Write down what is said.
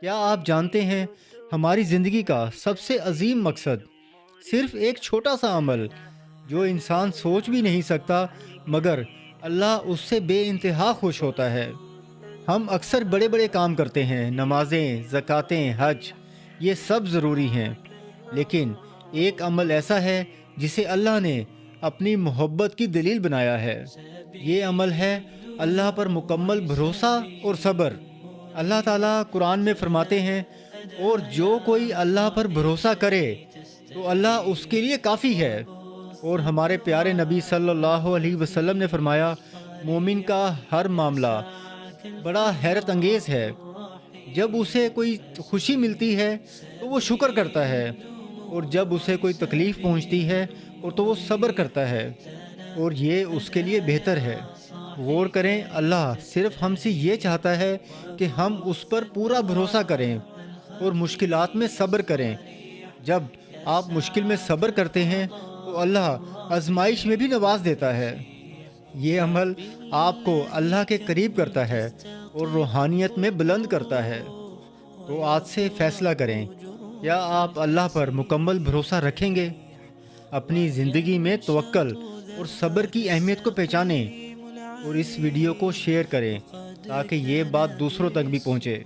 کیا آپ جانتے ہیں ہماری زندگی کا سب سے عظیم مقصد صرف ایک چھوٹا سا عمل جو انسان سوچ بھی نہیں سکتا مگر اللہ اس سے بے انتہا خوش ہوتا ہے۔ ہم اکثر بڑے بڑے کام کرتے ہیں، نمازیں، زکاتیں، حج، یہ سب ضروری ہیں، لیکن ایک عمل ایسا ہے جسے اللہ نے اپنی محبت کی دلیل بنایا ہے۔ یہ عمل ہے اللہ پر مکمل بھروسہ اور صبر۔ اللہ تعالیٰ قرآن میں فرماتے ہیں، اور جو کوئی اللہ پر بھروسہ کرے تو اللہ اس کے لیے کافی ہے۔ اور ہمارے پیارے نبی صلی اللہ علیہ وسلم نے فرمایا، مومن کا ہر معاملہ بڑا حیرت انگیز ہے۔ جب اسے کوئی خوشی ملتی ہے تو وہ شکر کرتا ہے، اور جب اسے کوئی تکلیف پہنچتی ہے اور تو وہ صبر کرتا ہے، اور یہ اس کے لیے بہتر ہے۔ غور کریں، اللہ صرف ہم سے یہ چاہتا ہے کہ ہم اس پر پورا بھروسہ کریں اور مشکلات میں صبر کریں۔ جب آپ مشکل میں صبر کرتے ہیں تو اللہ آزمائش میں بھی نواز دیتا ہے۔ یہ عمل آپ کو اللہ کے قریب کرتا ہے اور روحانیت میں بلند کرتا ہے۔ تو آج سے فیصلہ کریں، کیا آپ اللہ پر مکمل بھروسہ رکھیں گے؟ اپنی زندگی میں توکل اور صبر کی اہمیت کو پہچانیں، اور اس ویڈیو کو شیئر کریں تاکہ یہ بات دوسروں تک بھی پہنچے۔